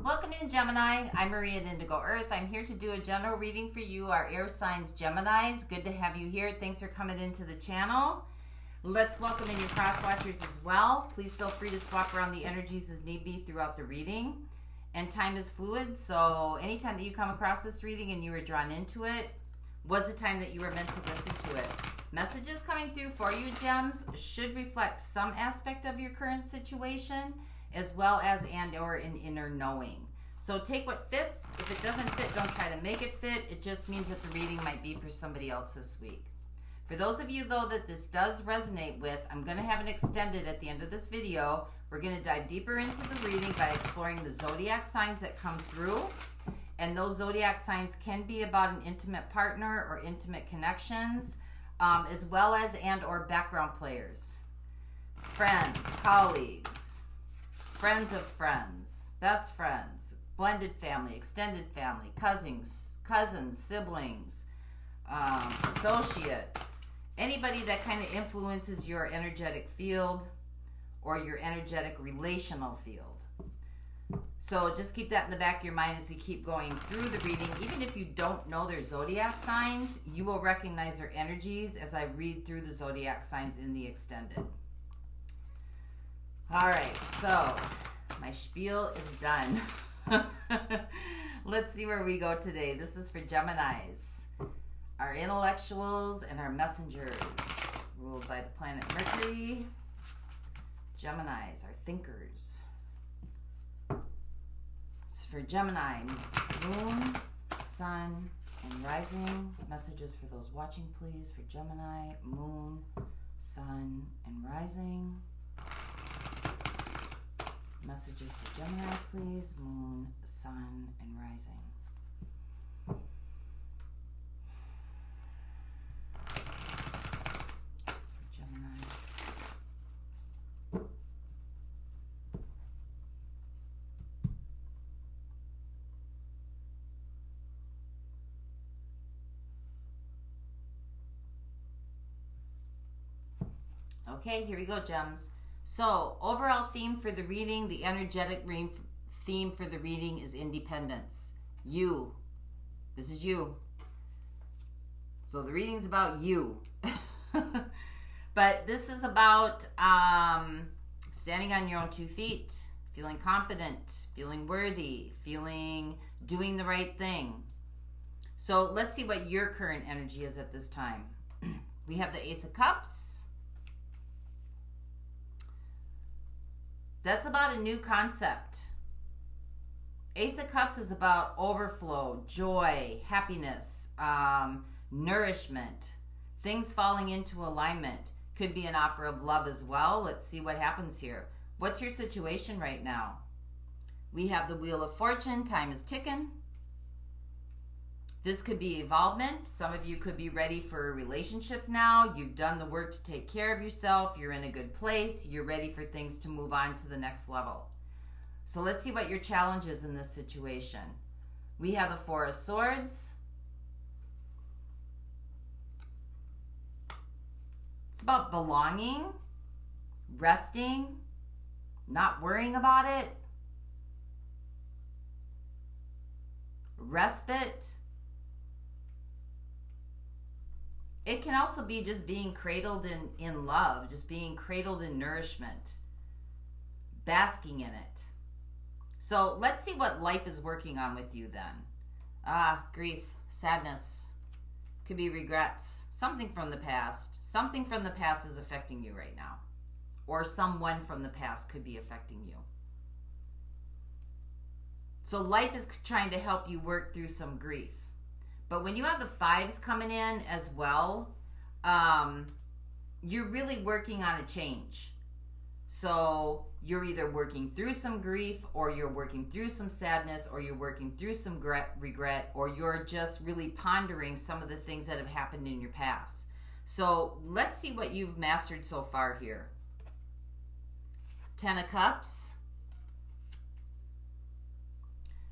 Welcome in, Gemini. I'm Maria at Indigo Earth. I'm here to do a general reading for you, our air signs, Geminis. Good to have you here. Thanks for coming into the channel. Let's welcome in your cross watchers as well. Please feel free to swap around the energies as need be throughout the reading. And time is fluid, so anytime that you come across this reading and you were drawn into it, was the time that you were meant to listen to it. Messages coming through for you, Gems, should reflect some aspect of your current situation, as well as and or an inner knowing. So take what fits. If it doesn't fit, don't try to make it fit. It just means that the reading might be for somebody else this week. For those of you, though, that this does resonate with, I'm going to have an extended at the end of this video. We're going to dive deeper into the reading by exploring the zodiac signs that come through. And those zodiac signs can be about an intimate partner or intimate connections, as well as and or background players, friends, colleagues, friends of friends, best friends, blended family, extended family, cousins, siblings, associates, anybody that kind of influences your energetic field or your energetic relational field. So just keep that in the back of your mind as we keep going through the reading. Even if you don't know their zodiac signs, you will recognize their energies as I read through the zodiac signs in the extended. All right, so my spiel is done. Let's see where we go today. This is for Geminis, our intellectuals and our messengers, ruled by the planet Mercury. Geminis, our thinkers. This is for Gemini, moon, sun, and rising. Messages for those watching, please, for Gemini, moon, sun, and rising. Messages for Gemini, please, moon, sun, and rising. For Gemini. Okay, here we go, Gems. So, overall theme for the reading, the energetic theme for the reading is independence. You. This is you. So, the reading's about you. But this is about standing on your own 2 feet, feeling confident, feeling worthy, doing the right thing. So, let's see what your current energy is at this time. We have the Ace of Cups. That's about a new concept. Ace of Cups is about overflow, joy, happiness, nourishment, things falling into alignment. Could be an offer of love as well. Let's see what happens here. What's your situation right now? We have the Wheel of Fortune. Time is ticking. This could be evolvement. Some of you could be ready for a relationship now. You've done the work to take care of yourself. You're in a good place. You're ready for things to move on to the next level. So let's see what your challenge is in this situation. We have the Four of Swords. It's about belonging, resting, not worrying about it, respite. It can also be just being cradled in love, just being cradled in nourishment, basking in it. So let's see what life is working on with you then. Grief, sadness, could be regrets, something from the past. Something from the past is affecting you right now. Or someone from the past could be affecting you. So life is trying to help you work through some grief. But when you have the 5s coming in as well, you're really working on a change. So you're either working through some grief, or you're working through some sadness, or you're working through some regret, or you're just really pondering some of the things that have happened in your past. So let's see what you've mastered so far here. 10 of Cups.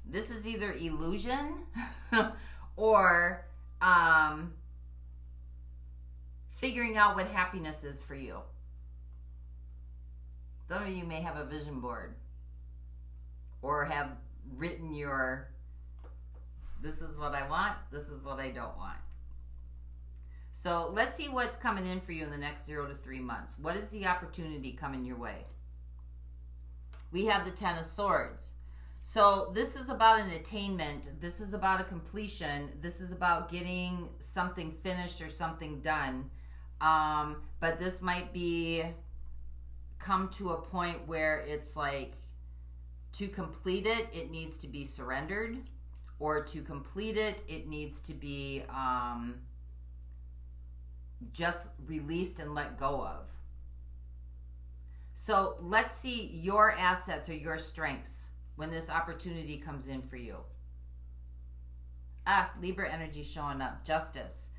This is either illusion or figuring out what happiness is for you. Some of you may have a vision board or have written your, this is what I want, this is what I don't want. So let's see what's coming in for you in the next 0 to 3 months. What is the opportunity coming your way? We have the Ten of Swords. So this is about an attainment. This is about a completion. This is about getting something finished or something done. But this might be come to a point where it's like, to complete it, it needs to be surrendered. Or to complete it, it needs to be just released and let go of. So let's see your assets or your strengths when this opportunity comes in for you. Libra energy showing up. Justice.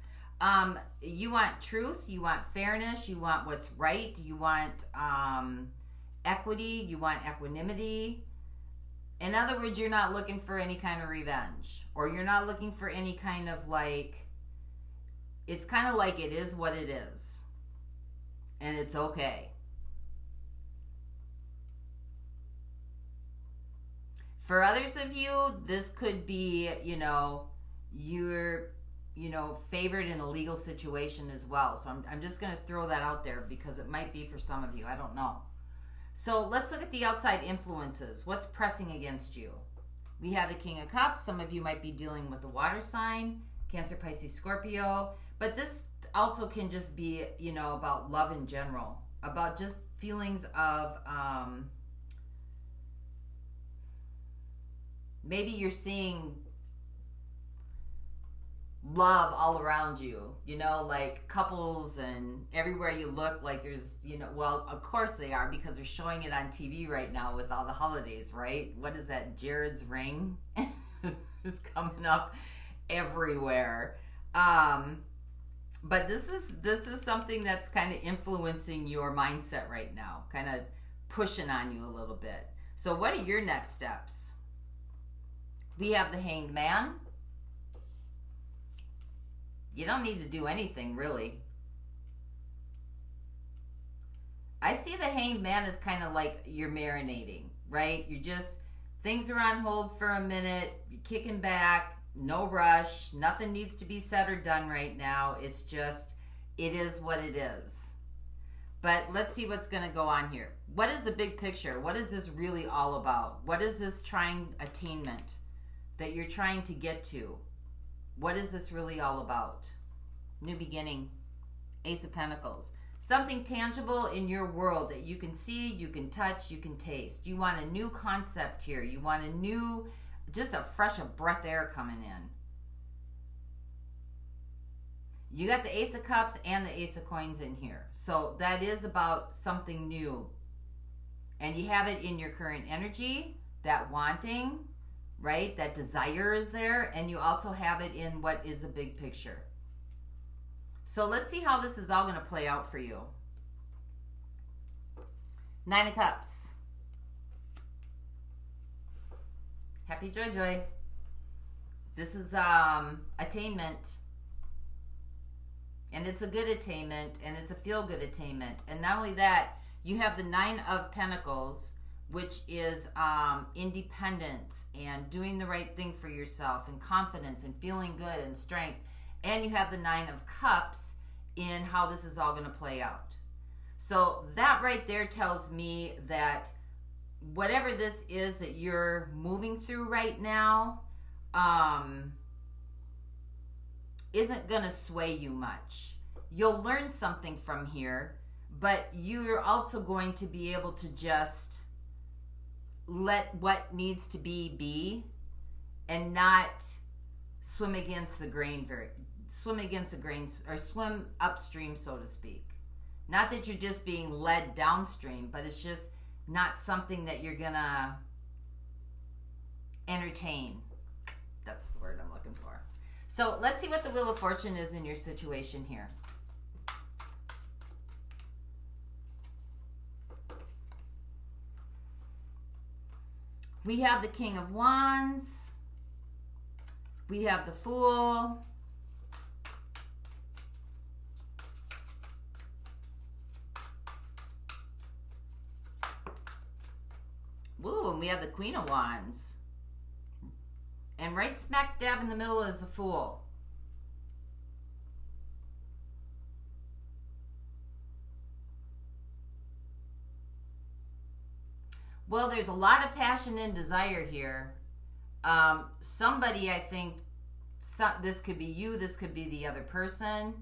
You want truth, you want fairness, you want what's right, you want equity, you want equanimity. In other words, you're not looking for any kind of revenge, or you're not looking for any kind of like, it's kind of like it is what it is, and it's okay. For others of you, this could be, you're, favored in a legal situation as well. So I'm just going to throw that out there because it might be for some of you. I don't know. So let's look at the outside influences. What's pressing against you? We have the King of Cups. Some of you might be dealing with a water sign, Cancer, Pisces, Scorpio. But this also can just be, about love in general, about just feelings of, maybe you're seeing love all around you, like couples, and everywhere you look, like there's, well, of course they are, because they're showing it on TV right now with all the holidays, right? What is that? Jared's ring is coming up everywhere. But this is something that's kind of influencing your mindset right now, kind of pushing on you a little bit. So what are your next steps? We have the Hanged Man. You don't need to do anything, really. I see the Hanged Man as kind of like you're marinating, right? You're just, things are on hold for a minute. You're kicking back. No rush. Nothing needs to be said or done right now. It's just, it is what it is. But let's see what's going to go on here. What is the big picture? What is this really all about? What is this attainment that you're trying to get to? What is this really all about? New beginning. Ace of Pentacles. Something tangible in your world that you can see, you can touch, you can taste. You want a new concept here. You want a new, just a fresh of breath air coming in. You got the Ace of Cups and the Ace of Coins in here. So that is about something new. And you have it in your current energy, that wanting, right? That desire is there. And you also have it in what is a big picture. So let's see how this is all going to play out for you. Nine of Cups. Happy joy, joy. This is attainment. And it's a good attainment. And it's a feel-good attainment. And not only that, you have the Nine of Pentacles, which is independence and doing the right thing for yourself and confidence and feeling good and strength. And you have the Nine of Cups in how this is all going to play out. So that right there tells me that whatever this is that you're moving through right now isn't going to sway you much. You'll learn something from here, but you're also going to be able to just let what needs to be and not swim against the grain or swim upstream, so to speak. Not that you're just being led downstream, but it's just not something that you're gonna entertain. That's the word I'm looking for. So let's see what the Wheel of Fortune is in your situation here. We have the King of Wands. We have the Fool. Ooh, and we have the Queen of Wands. And right smack dab in the middle is the Fool. Well, there's a lot of passion and desire here. Somebody, I think, this could be you, this could be the other person.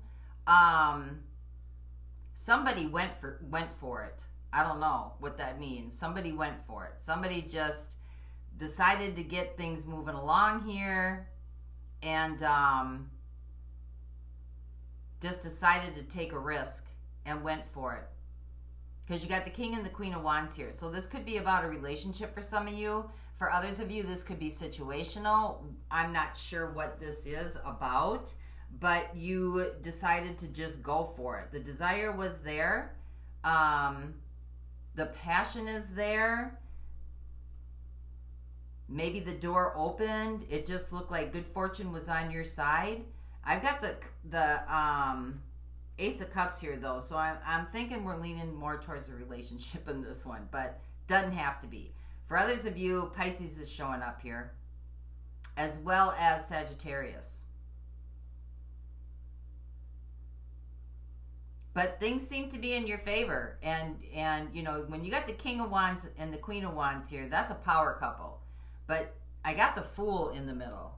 Somebody went for it. I don't know what that means. Somebody went for it. Somebody just decided to get things moving along here, and just decided to take a risk and went for it. Because you got the King and the Queen of Wands here. So this could be about a relationship for some of you. For others of you, this could be situational. I'm not sure what this is about, but you decided to just go for it. The desire was there. The passion is there. Maybe the door opened. It just looked like good fortune was on your side. I've got the Ace of Cups here, though, so I'm thinking we're leaning more towards a relationship in this one, but doesn't have to be. For others of you, Pisces is showing up here, as well as Sagittarius. But things seem to be in your favor, and you know, when you got the King of Wands and the Queen of Wands here, that's a power couple. But I got the Fool in the middle.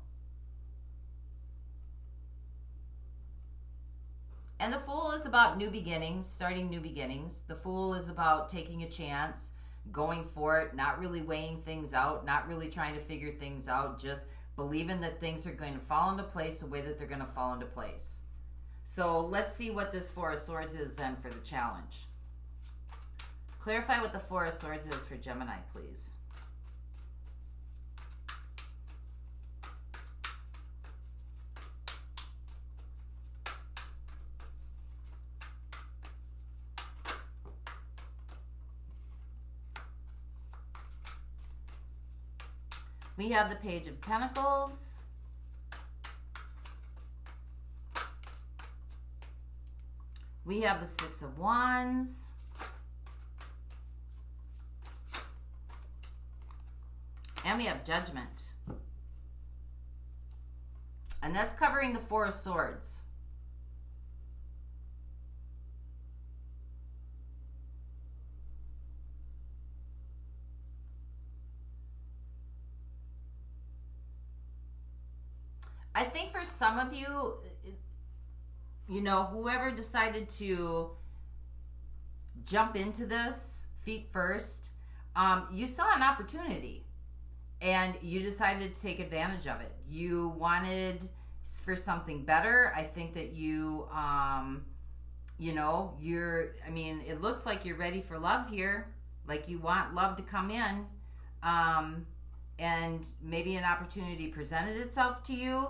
And the Fool is about new beginnings, starting new beginnings. The Fool is about taking a chance, going for it, not really weighing things out, not really trying to figure things out, just believing that things are going to fall into place the way that they're going to fall into place. So let's see what this Four of Swords is then for the challenge. Clarify what the Four of Swords is for Gemini, please. We have the Page of Pentacles. We have the Six of Wands. And we have Judgment. And that's covering the Four of Swords. I think for some of you, you know, whoever decided to jump into this feet first, you saw an opportunity and you decided to take advantage of it. You wanted for something better. I think that you, you know, I mean, it looks like you're ready for love here. Like you want love to come in. And maybe an opportunity presented itself to you.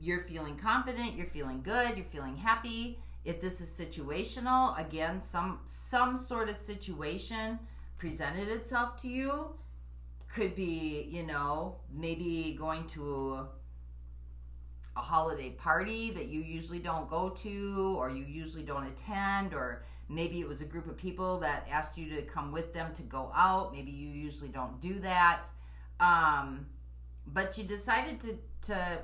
You're feeling confident, you're feeling good, you're feeling happy. If this is situational, again, some sort of situation presented itself to you. Could be, you know, maybe going to a holiday party that you usually don't go to, or you usually don't attend, or maybe it was a group of people that asked you to come with them to go out. Maybe you usually don't do that. But you decided to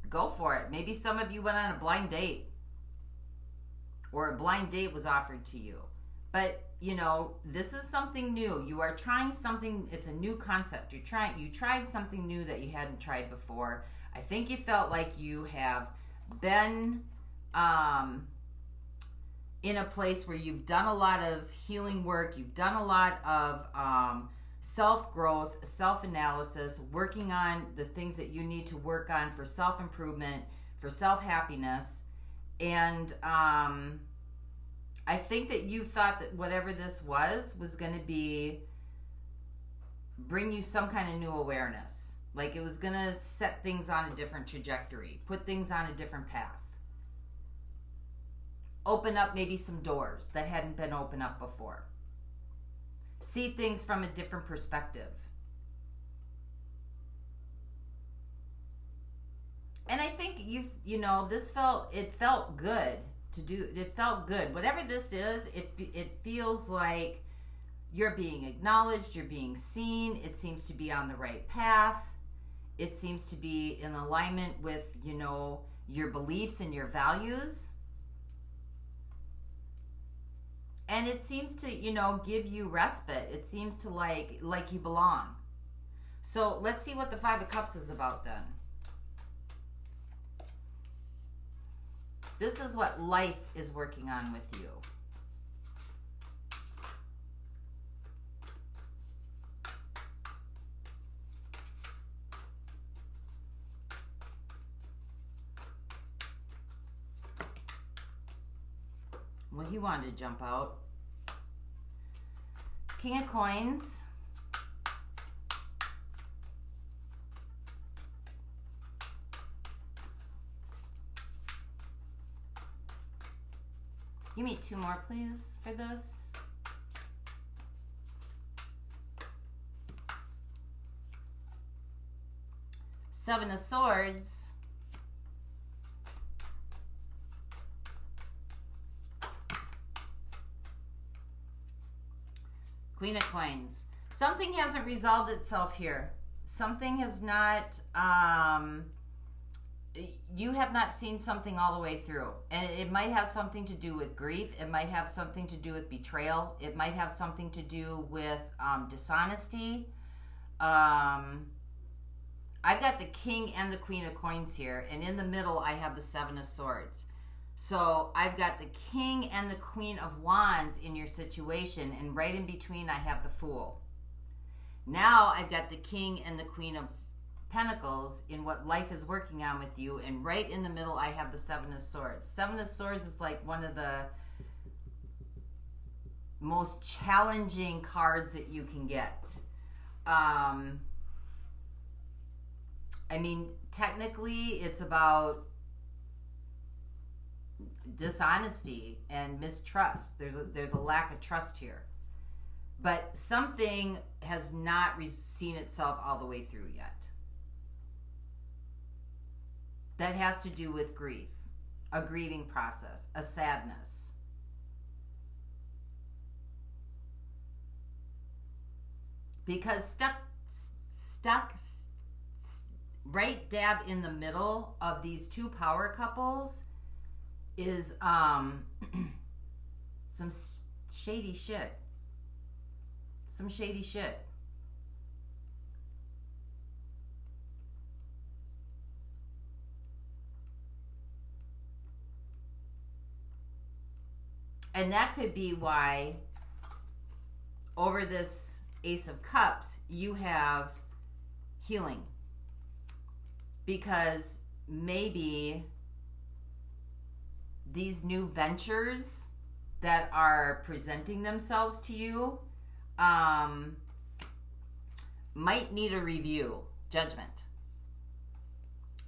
go for it. Maybe some of you went on a blind date, or a blind date was offered to you. But, you know, this is something new. You are trying something. It's a new concept. You tried something new that you hadn't tried before. I think you felt like you have been in a place where you've done a lot of healing work. You've done a lot of self-growth, self-analysis, working on the things that you need to work on for self-improvement, for self-happiness. And I think that you thought that whatever this was going to bring you some kind of new awareness. Like it was going to set things on a different trajectory, put things on a different path. Open up maybe some doors that hadn't been opened up before. See things from a different perspective. And I think you know, it felt good to do. It felt good. Whatever this is, it feels like you're being acknowledged, you're being seen. It seems to be on the right path. It seems to be in alignment with, you know, your beliefs and your values. And it seems to, you know, give you respite. It seems to like you belong. So let's see what the Five of Cups is about then. This is what life is working on with you. Well, he wanted to jump out. King of Coins. Give me 2 more, please, for this. Seven of Swords. Queen of Coins. Something hasn't resolved itself here. Something has not, you have not seen something all the way through. And it might have something to do with grief. It might have something to do with betrayal. It might have something to do with dishonesty. I've got the King and the Queen of Coins here. And in the middle, I have the Seven of Swords. So I've got the King and the Queen of Wands in your situation, and right in between I have the Fool. Now I've got the King and the Queen of Pentacles in what life is working on with you, and right in the middle I have the Seven of Swords. Seven of Swords is like one of the most challenging cards that you can get. I mean, technically it's about dishonesty and mistrust. There's a lack of trust here, but something has not seen itself all the way through yet. That has to do with grief, a grieving process, a sadness. Because stuck right dab in the middle of these two power couples is some shady shit. Some shady shit. And that could be why over this Ace of Cups you have healing. Because maybe these new ventures that are presenting themselves to you might need a review, judgment.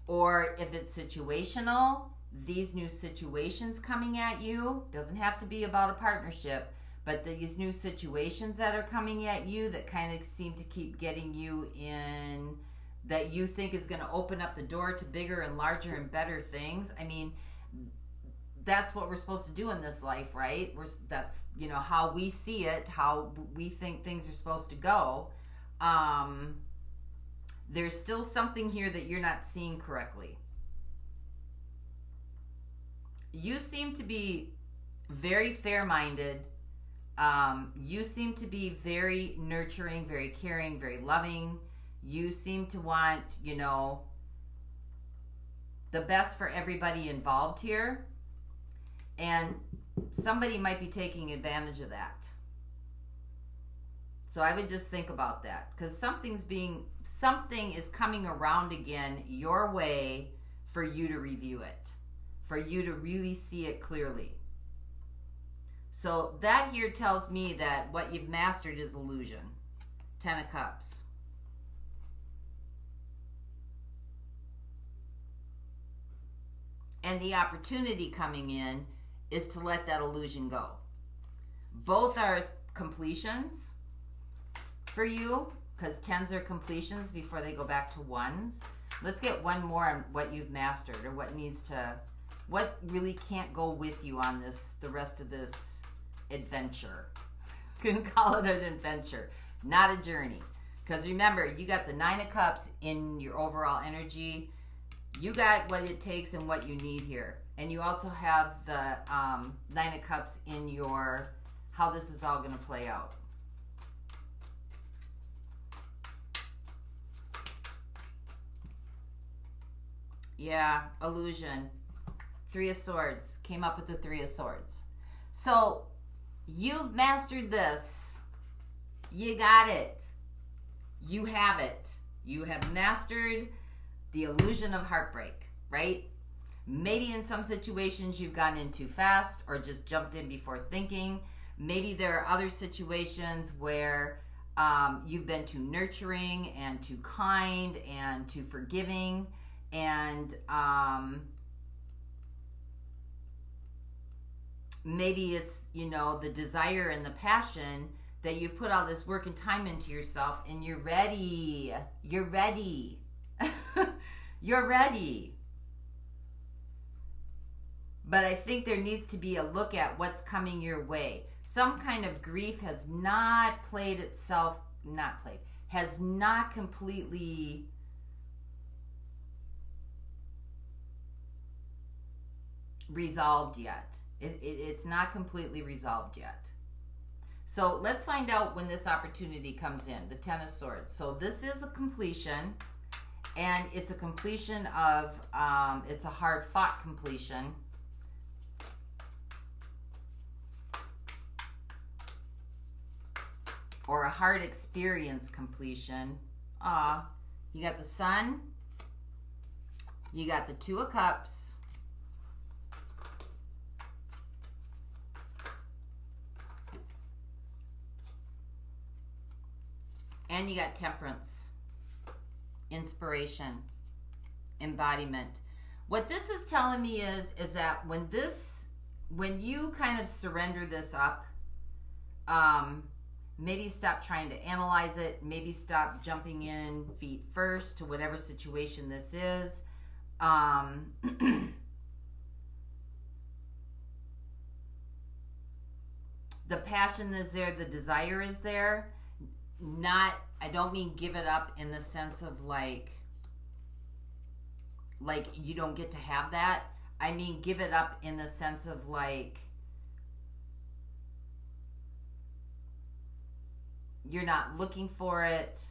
Or if it's situational, these new situations coming at you, doesn't have to be about a partnership, but these new situations that are coming at you that kind of seem to keep getting you in, that you think is going to open up the door to bigger and larger and better things. I mean, that's what we're supposed to do in this life, right? That's, you know, how we see it, how we think things are supposed to go. There's still something here that you're not seeing correctly. You seem to be very fair-minded. You seem to be very nurturing, very caring, very loving. You seem to want, you know, the best for everybody involved here. And somebody might be taking advantage of that. So I would just think about that, because something is coming around again your way for you to review it, for you to really see it clearly. So that here tells me that what you've mastered is illusion. 10 of Cups. And the opportunity coming in is to let that illusion go. Both are completions for you, because 10s are completions before they go back to 1s. Let's get one more on what you've mastered, or what really can't go with you on the rest of this adventure. You can call it an adventure, not a journey. Because remember, you got the Nine of Cups in your overall energy. You got what it takes and what you need here. And you also have the Nine of Cups in your, how this is all going to play out. Yeah, illusion. Three of Swords. Came up with the Three of Swords. So, you've mastered this. You got it. You have it. You have mastered the illusion of heartbreak, right? Maybe in some situations you've gone in too fast or just jumped in before thinking. Maybe there are other situations where you've been too nurturing and too kind and too forgiving. And maybe it's, you know, the desire and the passion that you've put all this work and time into yourself and you're ready. You're ready. You're ready. But I think there needs to be a look at what's coming your way. Some kind of grief has not played itself, has not completely resolved yet. It's not completely resolved yet. So let's find out when this opportunity comes in, the Ten of Swords. So this is a completion, and it's a completion of, it's a hard-fought completion. Or a hard experience completion. You got the Sun. You got the Two of Cups. And you got Temperance. Inspiration. Embodiment. What this is telling me is that when you kind of surrender this up, maybe stop trying to analyze it. Maybe stop jumping in feet first to whatever situation this is. The passion is there. The desire is there. I don't mean give it up in the sense of like you don't get to have that. I mean give it up in the sense of like you're not looking for it.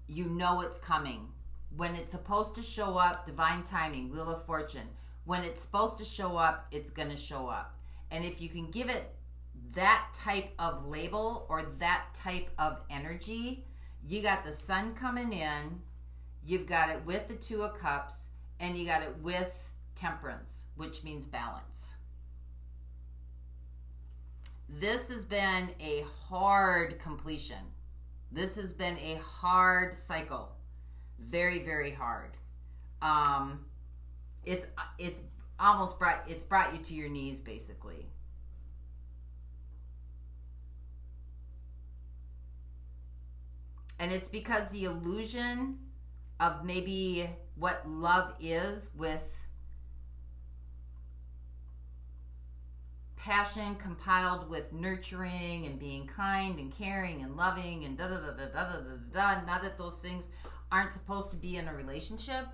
You know it's coming. When it's supposed to show up, divine timing, Wheel of Fortune. When it's supposed to show up, it's going to show up. And if you can give it that type of label or that type of energy, you got the Sun coming in, you've got it with the Two of Cups, and you got it with Temperance, which means balance. This has been a hard completion. This has been a hard cycle. Very, very hard. It's brought you to your knees, basically. And it's because the illusion of maybe what love is with passion compiled with nurturing and being kind and caring and loving and da-da-da-da-da-da-da-da. Not that those things aren't supposed to be in a relationship,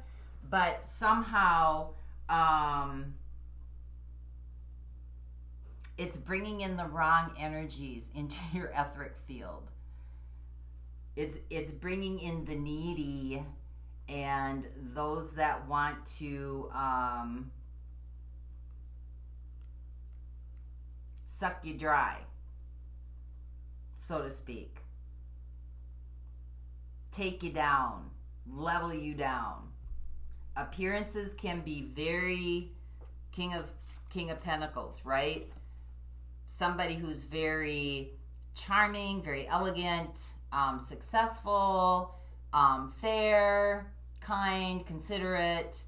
but somehow it's bringing in the wrong energies into your etheric field. It's bringing in the needy and those that want to suck you dry, so to speak. Take you down, level you down. Appearances can be very King of Pentacles, right? Somebody who's very charming, very elegant, successful, fair, kind, considerate,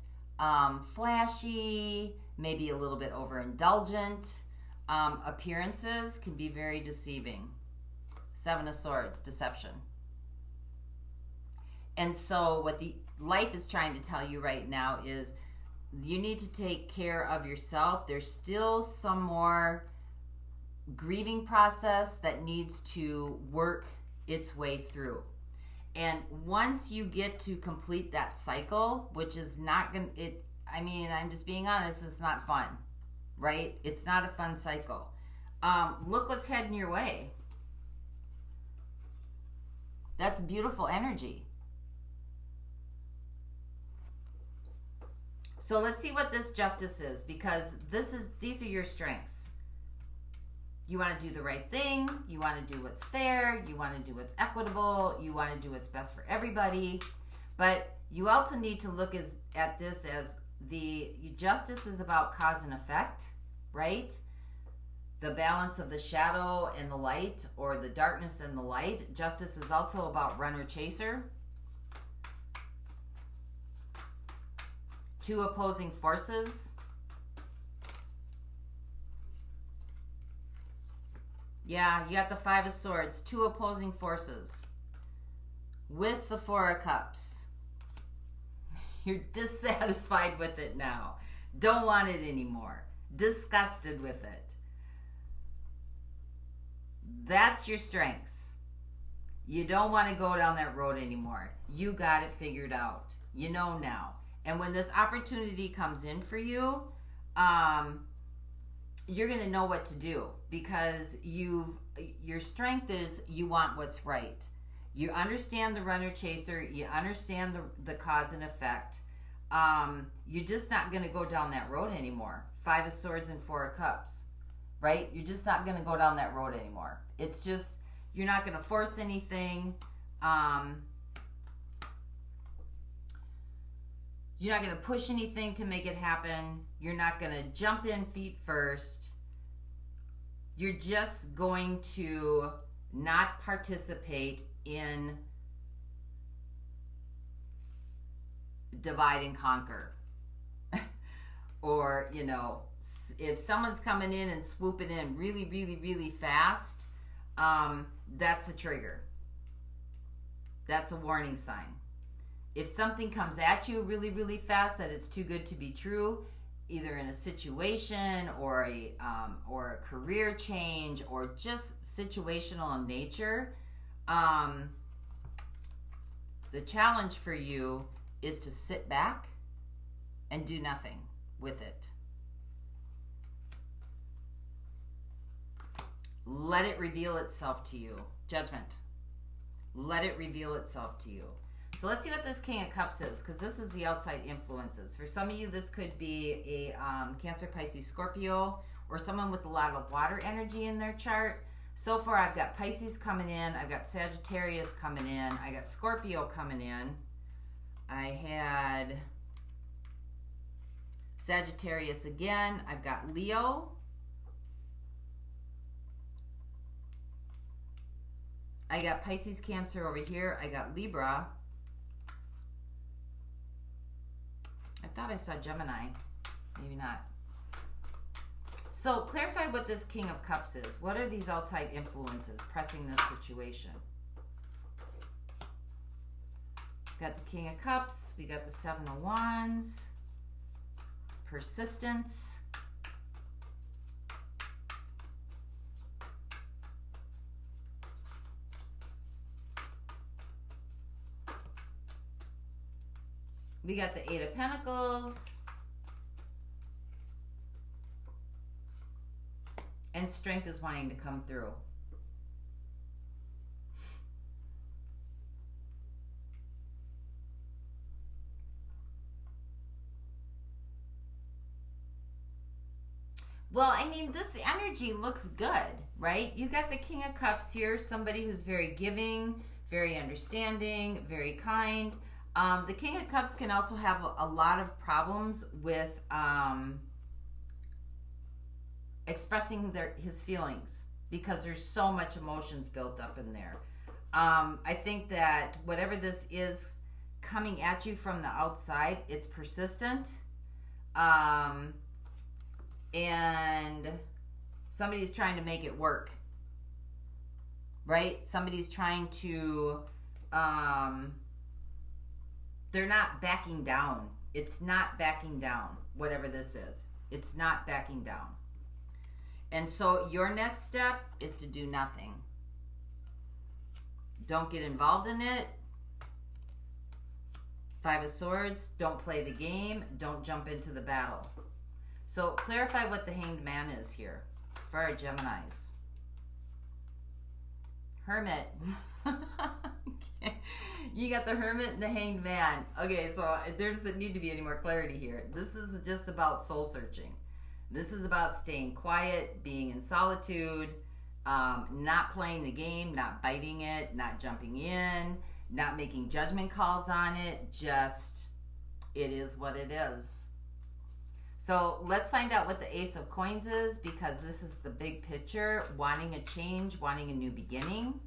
flashy, maybe a little bit overindulgent. Appearances can be very deceiving. Seven of Swords, deception. And so what the life is trying to tell you right now is you need to take care of yourself. There's still some more grieving process that needs to work its way through. And once you get to complete that cycle, which is not going to, I mean, I'm just being honest, it's not fun, right? It's not a fun cycle. Look what's heading your way. That's beautiful energy. So let's see what this justice is, because these are your strengths. You want to do the right thing. You want to do what's fair. You want to do what's equitable. You want to do what's best for everybody. But you also need to look at this as the justice is about cause and effect, right? The balance of the shadow and the light, or the darkness and the light. Justice is also about runner-chaser. Two opposing forces. Yeah, you got the Five of Swords. Two opposing forces. With the Four of Cups. You're dissatisfied with it now. Don't want it anymore. Disgusted with it. That's your strengths. You don't want to go down that road anymore. You got it figured out. You know now. And when this opportunity comes in for you, you're going to know what to do, because your strength is you want what's right. You understand the runner chaser. You understand the cause and effect. You're just not going to go down that road anymore. Five of Swords and Four of Cups, right? You're just not going to go down that road anymore. It's just, you're not going to force anything. You're not going to push anything to make it happen. You're not going to jump in feet first. You're just going to not participate in divide and conquer. Or, you know, if someone's coming in and swooping in really, really, really fast, that's a trigger. That's a warning sign. If something comes at you really, really fast that it's too good to be true, either in a situation or a career change or just situational in nature, the challenge for you is to sit back and do nothing with it. Let it reveal itself to you. Judgment. Let it reveal itself to you. So let's see what this King of Cups is, because this is the outside influences. For some of you, this could be a Cancer, Pisces, Scorpio, or someone with a lot of water energy in their chart. So far, I've got Pisces coming in. I've got Sagittarius coming in. I got Scorpio coming in. I had Sagittarius again. I've got Leo. I got Pisces, Cancer over here. I got Libra. I thought I saw Gemini. Maybe not. So clarify what this King of Cups is. What are these outside influences pressing this situation? Got the King of Cups. We got the Seven of Wands. Persistence. We got the Eight of Pentacles. And strength is wanting to come through. Well, I mean, this energy looks good, right? You got the King of Cups here, somebody who's very giving, very understanding, very kind. The King of Cups can also have a lot of problems with expressing his feelings, because there's so much emotions built up in there. I think that whatever this is coming at you from the outside, it's persistent. And somebody's trying to make it work, right? Somebody's trying to, they're not backing down. It's not backing down, whatever this is. It's not backing down. And so your next step is to do nothing. Don't get involved in it. Five of Swords, don't play the game. Don't jump into the battle. So clarify what the Hanged Man is here for our Geminis. Hermit. Okay. You got the Hermit and the Hanged Man. Okay, so there doesn't need to be any more clarity here. This is just about soul searching. This is about staying quiet, being in solitude, not playing the game, not biting it, not jumping in, not making judgment calls on it. Just, it is what it is. So let's find out what the Ace of Coins is, because this is the big picture, wanting a change, wanting a new beginning.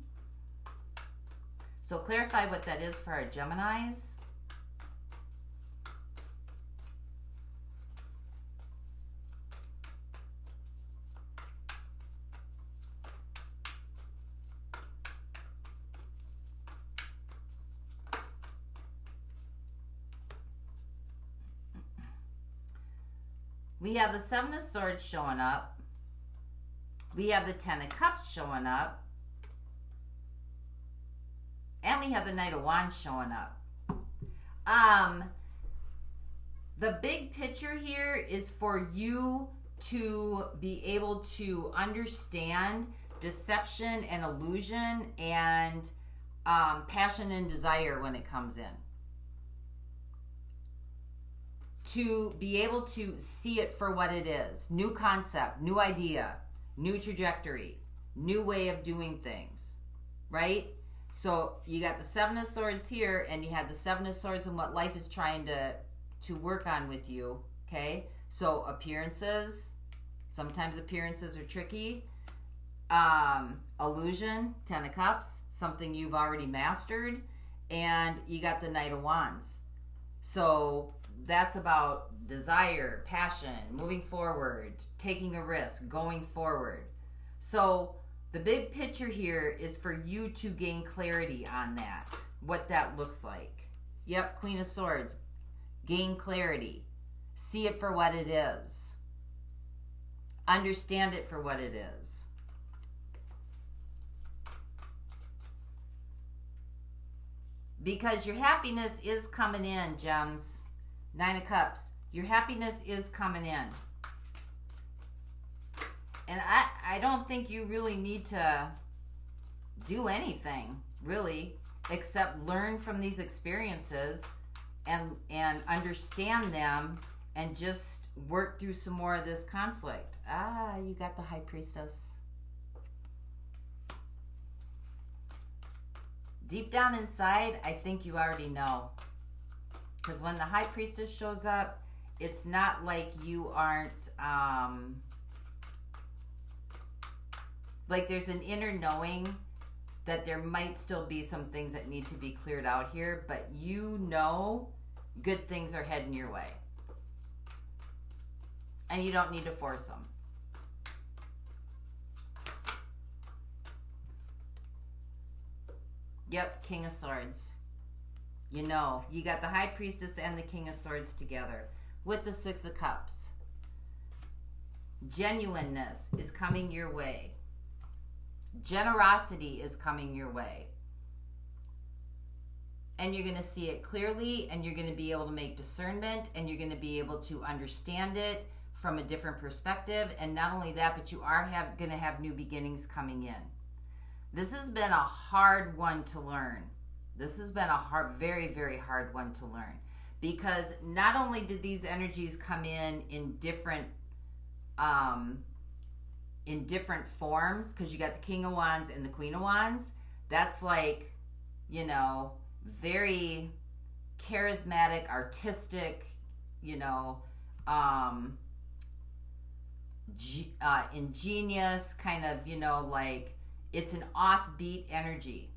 So clarify what that is for our Geminis. We have the Seven of Swords showing up. We have the Ten of Cups showing up. And we have the Knight of Wands showing up. The big picture here is for you to be able to understand deception and illusion and passion and desire when it comes in. To be able to see it for what it is. New concept, new idea, new trajectory, new way of doing things, right? So you got the Seven of Swords here, and you have the Seven of Swords and what life is trying to work on with you, okay? So appearances, sometimes appearances are tricky. Illusion, Ten of Cups, something you've already mastered, and you got the Knight of Wands. So that's about desire, passion, moving forward, taking a risk, going forward. So the big picture here is for you to gain clarity on that, what that looks like. Yep, Queen of Swords. Gain clarity. See it for what it is. Understand it for what it is. Because your happiness is coming in, Gems. Nine of Cups. Your happiness is coming in. And I don't think you really need to do anything, really, except learn from these experiences and understand them and just work through some more of this conflict. You got the High Priestess. Deep down inside, I think you already know. Because when the High Priestess shows up, it's not like you aren't, like there's an inner knowing that there might still be some things that need to be cleared out here, but you know good things are heading your way. And you don't need to force them. Yep, King of Swords. You know, you got the High Priestess and the King of Swords together with the Six of Cups. Genuineness is coming your way. Generosity is coming your way. And you're going to see it clearly, and you're going to be able to make discernment, and you're going to be able to understand it from a different perspective. And not only that, but you are going to have new beginnings coming in. This has been a hard one to learn. This has been a very, very hard one to learn, because not only did these energies come in different forms, because you got the King of Wands and the Queen of Wands. That's like, you know, very charismatic, artistic, you know, ingenious, kind of, you know, like it's an offbeat energy.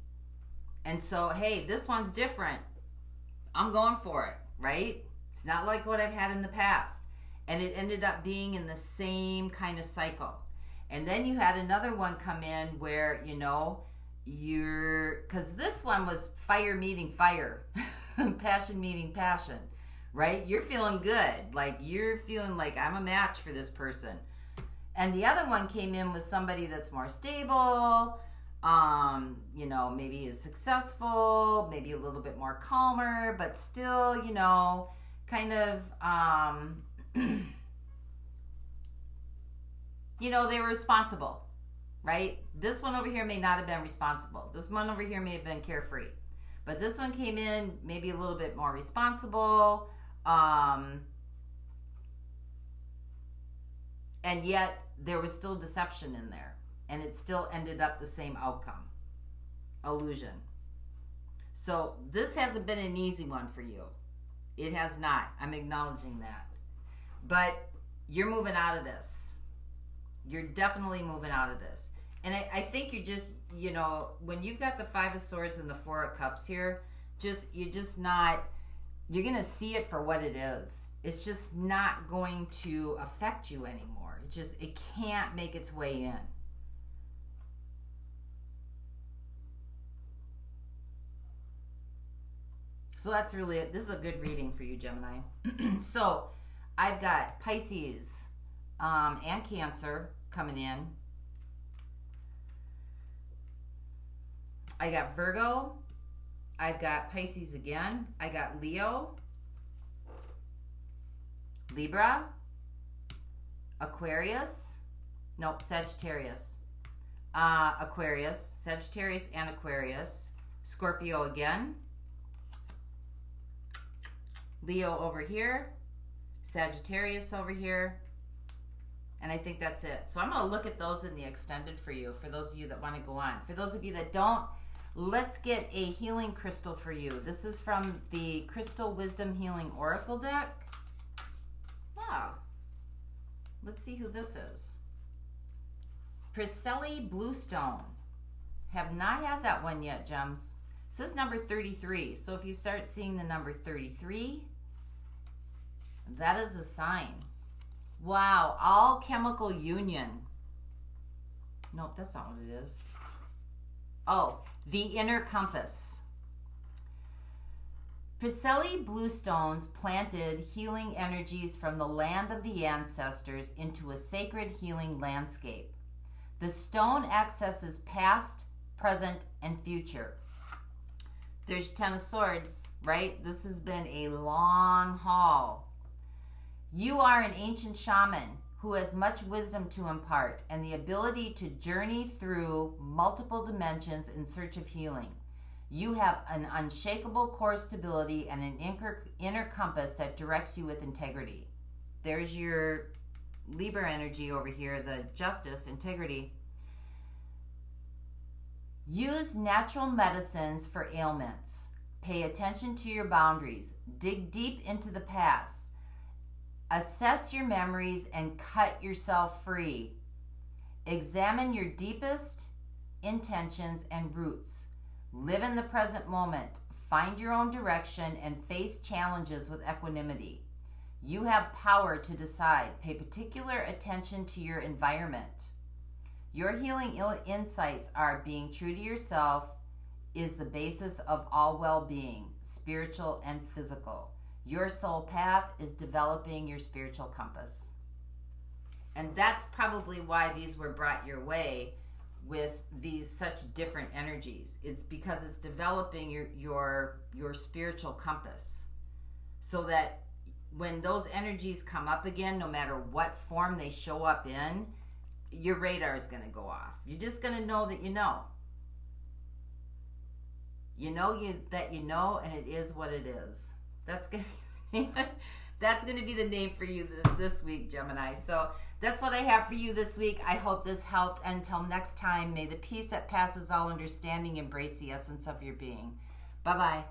And so, hey, this one's different. I'm going for it, right? It's not like what I've had in the past. And it ended up being in the same kind of cycle. And then you had another one come in where, you know, because this one was fire meeting fire, passion meeting passion, right? You're feeling good. Like, you're feeling like I'm a match for this person. And the other one came in with somebody that's more stable, You know, maybe is successful, maybe a little bit more calmer, but still, you know, kind of, you know, they were responsible, right? This one over here may not have been responsible. This one over here may have been carefree. But this one came in maybe a little bit more responsible. And yet there was still deception in there. And it still ended up the same outcome. Illusion. So this hasn't been an easy one for you. It has not. I'm acknowledging that. But you're moving out of this. You're definitely moving out of this. And I think you just, you know, when you've got the Five of Swords and the Four of Cups here, you're going to see it for what it is. It's just not going to affect you anymore. It can't make its way in. So that's really it. This is a good reading for you, Gemini. So I've got Pisces and Cancer coming in. I got Virgo. I've got Pisces again. I got Leo, Libra, Aquarius. Nope, Sagittarius. Aquarius, Sagittarius and Aquarius. Scorpio again. Leo over here. Sagittarius over here. And I think that's it. So I'm going to look at those in the extended for you, for those of you that want to go on. For those of you that don't, let's get a healing crystal for you. This is from the Crystal Wisdom Healing Oracle deck. Wow. Let's see who this is. Pitisci Bluestone. Have not had that one yet, Gems. This is number 33. So if you start seeing the number 33, that is a sign. Wow, all chemical union. Nope, that's not what it is. Oh, the inner compass. Pitisci Bluestones planted healing energies from the land of the ancestors into a sacred healing landscape. The stone accesses past, present, and future. There's 10 of Swords, right? This has been a long haul. You are an ancient shaman who has much wisdom to impart and the ability to journey through multiple dimensions in search of healing. You have an unshakable core stability and an inner compass that directs you with integrity. There's your Libra energy over here, the justice, integrity. Use natural medicines for ailments. Pay attention to your boundaries. Dig deep into the past. Assess your memories and cut yourself free. Examine your deepest intentions and roots. Live in the present moment. Find your own direction and face challenges with equanimity. You have power to decide. Pay particular attention to your environment. Your healing insights are being true to yourself is the basis of all well-being, spiritual and physical. Your soul path is developing your spiritual compass. And that's probably why these were brought your way with these such different energies. It's because it's developing your spiritual compass. So that when those energies come up again, no matter what form they show up in, your radar is going to go off. You're just going to know that you know. You know that you know, and it is what it is. That's going to be the name for you this week, Gemini. So that's what I have for you this week. I hope this helped. Until next time, may the peace that passes all understanding embrace the essence of your being. Bye-bye.